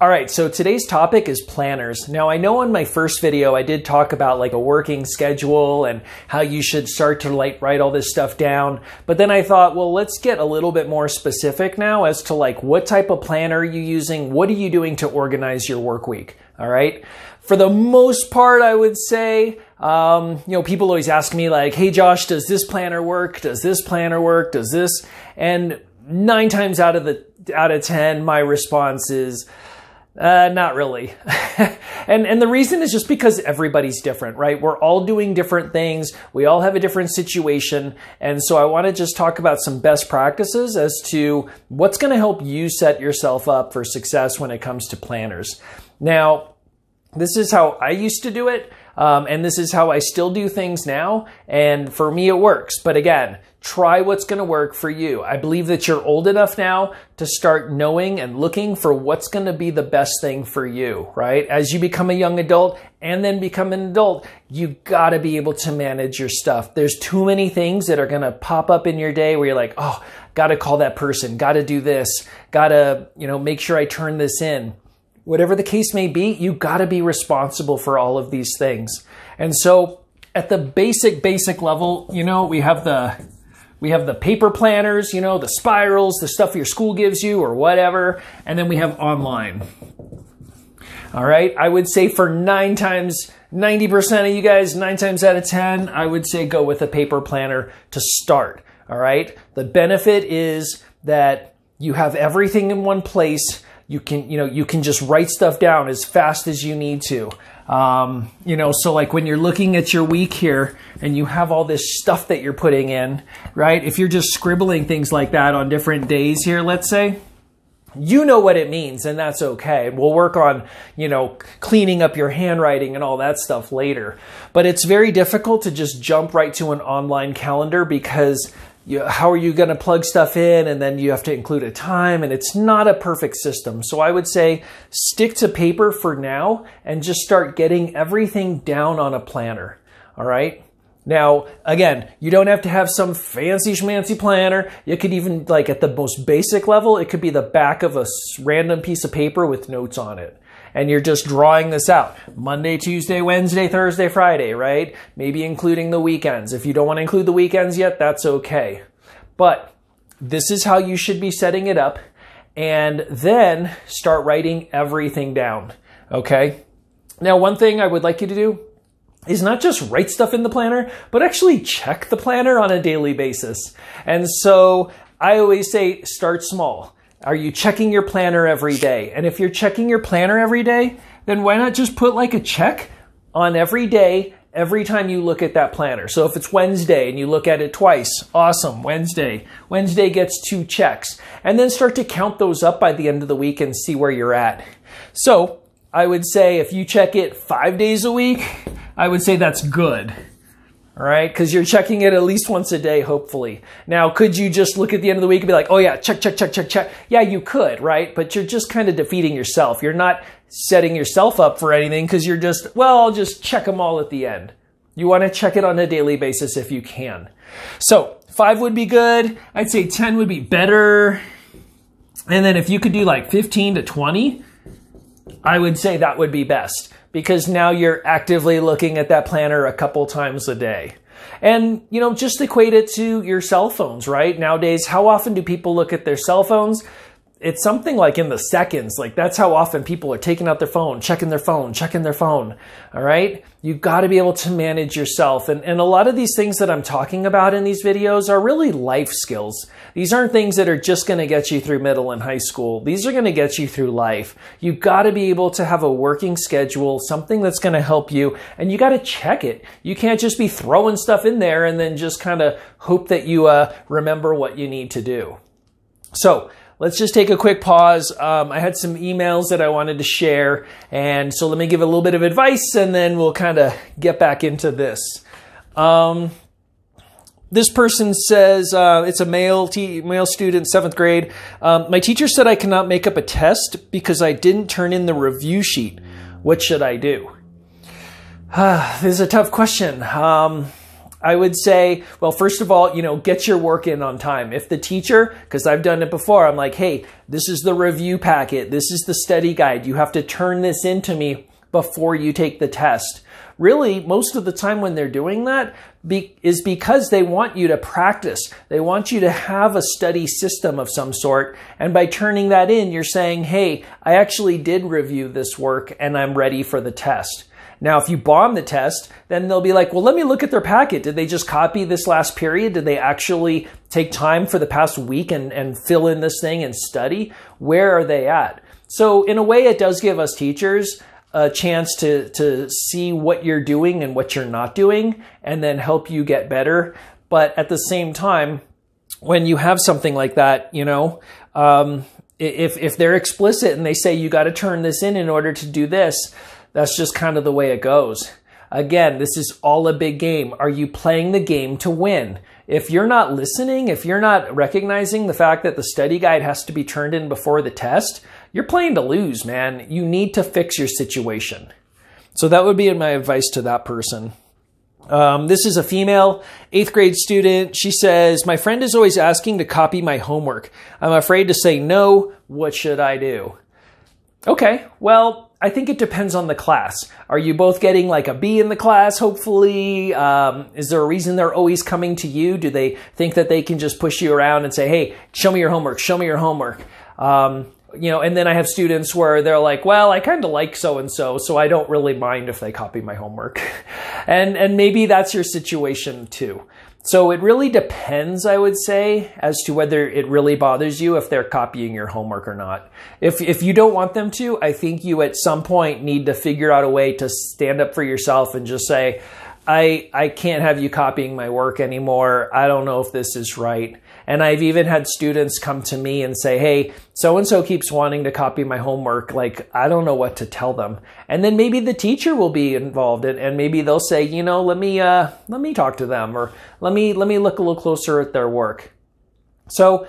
All right, so today's topic is planners. Now, I know in my first video, I did talk about like a working schedule and how you should start to like write all this stuff down. But then I thought, well, let's get a little bit more specific now as to like what type of planner are you using? What are you doing to organize your work week? All right. For the most part, I would say, people always ask me like, hey, Josh, does this planner work? Does this planner work? Does this? And 9 times out of 10, my response is, not really. and the reason is just because everybody's different, right? We're all doing different things. We all have a different situation. And so I want to just talk about some best practices as to what's going to help you set yourself up for success when it comes to planners. Now, this is how I used to do it. And this is how I still do things now. And for me, it works. But again, try what's going to work for you. I believe that you're old enough now to start knowing and looking for what's going to be the best thing for you, right? As you become a young adult and then become an adult, you got to be able to manage your stuff. There's too many things that are going to pop up in your day where you're like, oh, got to call that person, got to do this, got to, make sure I turn this in. Whatever the case may be, you got to be responsible for all of these things. And so at the basic level, we have the paper planners, the spirals, the stuff your school gives you or whatever. And then we have online. All right. I would say for 90% of you guys, 9 times out of 10, I would say go with a paper planner to start. All right. The benefit is that you have everything in one place. You can just write stuff down as fast as you need to. So like when you're looking at your week here and you have all this stuff that you're putting in, right? If you're just scribbling things like that on different days here, let's say, you know what it means, and that's okay. We'll work on, cleaning up your handwriting and all that stuff later. But it's very difficult to just jump right to an online calendar because how are you going to plug stuff in and then you have to include a time, and it's not a perfect system. So I would say stick to paper for now and just start getting everything down on a planner. All right. Now, again, you don't have to have some fancy schmancy planner. You could even like at the most basic level, it could be the back of a random piece of paper with notes on it. And you're just drawing this out. Monday, Tuesday, Wednesday, Thursday, Friday, right? Maybe including the weekends. If you don't want to include the weekends yet, that's okay. But this is how you should be setting it up. And then start writing everything down, okay? Now, one thing I would like you to do is not just write stuff in the planner, but actually check the planner on a daily basis. And so I always say start small. Are you checking your planner every day? And if you're checking your planner every day, then why not just put like a check on every day, every time you look at that planner? So if it's Wednesday and you look at it twice, awesome, Wednesday gets 2 checks. And then start to count those up by the end of the week and see where you're at. So I would say if you check it 5 days a week, I would say that's good. All right, because you're checking it at least once a day, hopefully. Now, could you just look at the end of the week and be like, oh yeah, check. Yeah, you could, right? But you're just kind of defeating yourself. You're not setting yourself up for anything because you're just, well, I'll just check them all at the end. You want to check it on a daily basis if you can. So 5 would be good. I'd say 10 would be better. And then if you could do like 15 to 20, I would say that would be best. Because now you're actively looking at that planner a couple times a day. And, just equate it to your cell phones, right? Nowadays, how often do people look at their cell phones? It's something like in the seconds. Like that's how often people are taking out their phone, checking their phone. All right. You've got to be able to manage yourself. And a lot of these things that I'm talking about in these videos are really life skills. These aren't things that are just going to get you through middle and high school. These are going to get you through life. You've got to be able to have a working schedule, something that's going to help you, and you got to check it. You can't just be throwing stuff in there and then just kind of hope that you remember what you need to do. So let's just take a quick pause. I had some emails that I wanted to share. And so let me give a little bit of advice and then we'll kind of get back into this. This person says, it's a male student, 7th grade. My teacher said I cannot make up a test because I didn't turn in the review sheet. What should I do? This is a tough question. I would say, well, first of all, get your work in on time. If the teacher, because I've done it before, I'm like, hey, this is the review packet. This is the study guide. You have to turn this into me before you take the test. Really, most of the time when they're doing that is because they want you to practice. They want you to have a study system of some sort. And by turning that in, you're saying, hey, I actually did review this work and I'm ready for the test. Now, if you bomb the test, then they'll be like, well, let me look at their packet. Did they just copy this last period? Did they actually take time for the past week and fill in this thing and study? Where are they at? So in a way, it does give us teachers a chance to see what you're doing and what you're not doing and then help you get better. But at the same time, when you have something like that, if they're explicit and they say you got to turn this in order to do this, that's just kind of the way it goes. Again, this is all a big game. Are you playing the game to win? If you're not listening, if you're not recognizing the fact that the study guide has to be turned in before the test, you're playing to lose, man. You need to fix your situation. So that would be my advice to that person. This is a female 8th grade student. She says, my friend is always asking to copy my homework. I'm afraid to say no. What should I do? Okay, well, I think it depends on the class. Are you both getting like a B in the class, hopefully? Is there a reason they're always coming to you? Do they think that they can just push you around and say, hey, show me your homework, show me your homework? And then I have students where they're like, well, I kind of like so-and-so, so I don't really mind if they copy my homework. and maybe that's your situation too. So it really depends, I would say, as to whether it really bothers you if they're copying your homework or not. If you don't want them to, I think you at some point need to figure out a way to stand up for yourself and just say, I can't have you copying my work anymore. I don't know if this is right. And I've even had students come to me and say, hey, so-and-so keeps wanting to copy my homework. Like, I don't know what to tell them. And then maybe the teacher will be involved and maybe they'll say, let me talk to them, or let me look a little closer at their work. So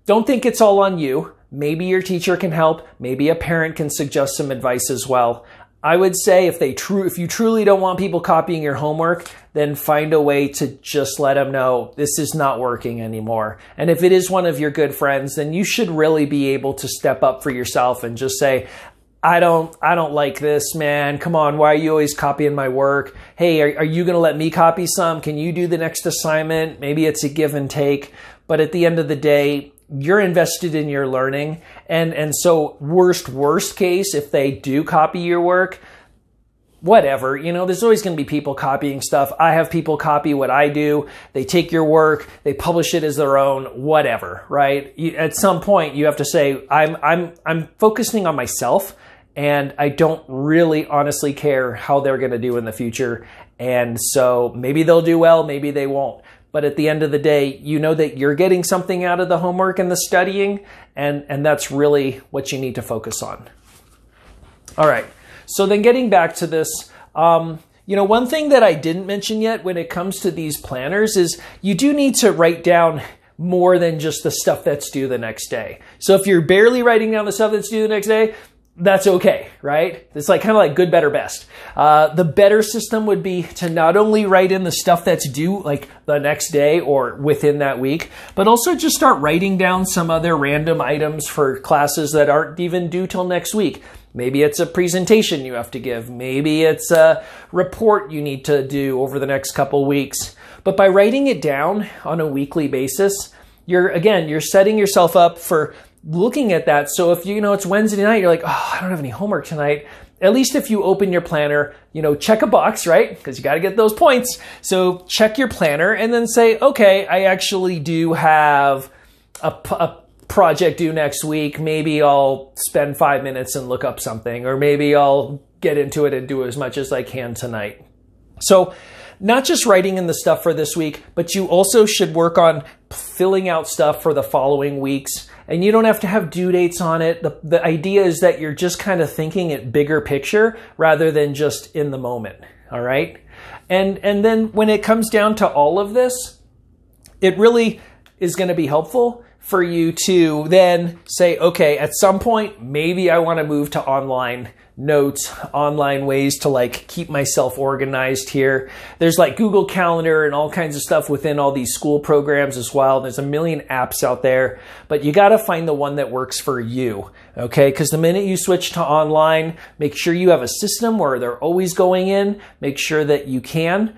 don't think it's all on you. Maybe your teacher can help. Maybe a parent can suggest some advice as well. I would say if you truly don't want people copying your homework, then find a way to just let them know this is not working anymore. And if it is one of your good friends, then you should really be able to step up for yourself and just say, I don't like this, man. Come on, why are you always copying my work? Hey, are you going to let me copy some? Can you do the next assignment? Maybe it's a give and take. But at the end of the day, you're invested in your learning. And so worst case, if they do copy your work, whatever, there's always going to be people copying stuff. I have people copy what I do. They take your work, they publish it as their own, whatever, right? At some point you have to say, I'm focusing on myself and I don't really honestly care how they're going to do in the future. And so maybe they'll do well, maybe they won't. But at the end of the day, you know that you're getting something out of the homework and the studying, and that's really what you need to focus on. All right. So then getting back to this, one thing that I didn't mention yet when it comes to these planners is you do need to write down more than just the stuff that's due the next day. So if you're barely writing down the stuff that's due the next day, that's okay, right? It's kind of like good, better, best. The better system would be to not only write in the stuff that's due like the next day or within that week, but also just start writing down some other random items for classes that aren't even due till next week. Maybe it's a presentation you have to give. Maybe it's a report you need to do over the next couple weeks. But by writing it down on a weekly basis, you're setting yourself up for looking at that. So if it's Wednesday night, you're like, oh, I don't have any homework tonight. At least if you open your planner, check a box, right? Because you got to get those points. So check your planner and then say, okay, I actually do have a project due next week. Maybe I'll spend 5 minutes and look up something, or maybe I'll get into it and do as much as I can tonight. So not just writing in the stuff for this week, but you also should work on filling out stuff for the following weeks. And you don't have to have due dates on it. The idea is that you're just kind of thinking it bigger picture rather than just in the moment. All right. And then when it comes down to all of this, it really is going to be helpful for you to then say, okay, at some point, maybe I want to move to online notes, online ways to like keep myself organized here. There's like Google Calendar and all kinds of stuff within all these school programs as well. There's a million apps out there, but you got to find the one that works for you. Okay. Because the minute you switch to online, make sure you have a system where they're always going in, make sure that you can,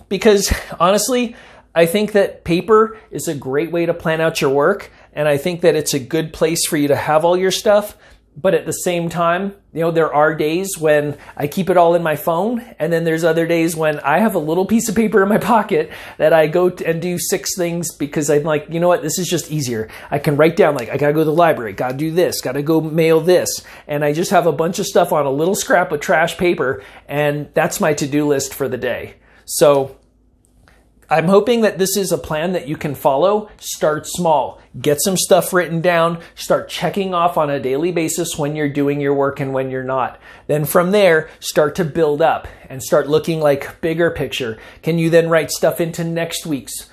because honestly, I think that paper is a great way to plan out your work. And I think that it's a good place for you to have all your stuff. But at the same time, you know, there are days when I keep it all in my phone. And then there's other days when I have a little piece of paper in my pocket that I go and do 6 things because I'm like, you know what, this is just easier. I can write down, like, I got to go to the library, got to do this, got to go mail this. And I just have a bunch of stuff on a little scrap of trash paper. And that's my to-do list for the day. So I'm hoping that this is a plan that you can follow. Start small, get some stuff written down, start checking off on a daily basis when you're doing your work and when you're not. Then from there, start to build up and start looking like bigger picture. Can you then write stuff into next week's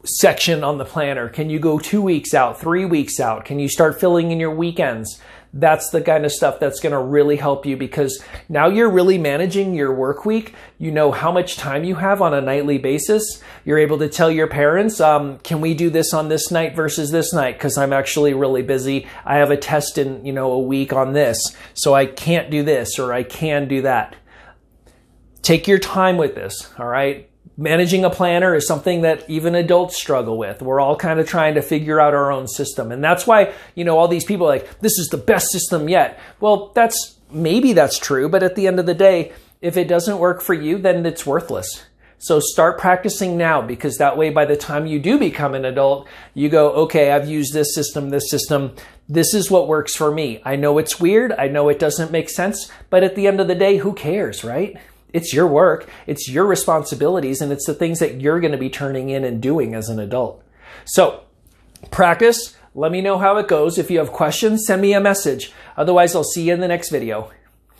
section on the planner? Can you go 2 weeks out, 3 weeks out? Can you start filling in your weekends? That's the kind of stuff that's going to really help you, because now you're really managing your work week. You know how much time you have on a nightly basis. You're able to tell your parents, can we do this on this night versus this night? Because I'm actually really busy. I have a test in, you know, a week on this, so I can't do this, or I can do that. Take your time with this, all right? Managing a planner is something that even adults struggle with. We're all kind of trying to figure out our own system. And that's why, you know, all these people are like, this is the best system yet. Well, maybe that's true, but at the end of the day, if it doesn't work for you, then it's worthless. So start practicing now, because that way, by the time you do become an adult, you go, okay, I've used this system. This is what works for me. I know it's weird. I know it doesn't make sense, but at the end of the day, who cares, right? It's your work, it's your responsibilities, and it's the things that you're going to be turning in and doing as an adult. So practice. Let me know how it goes. If you have questions, send me a message. Otherwise, I'll see you in the next video.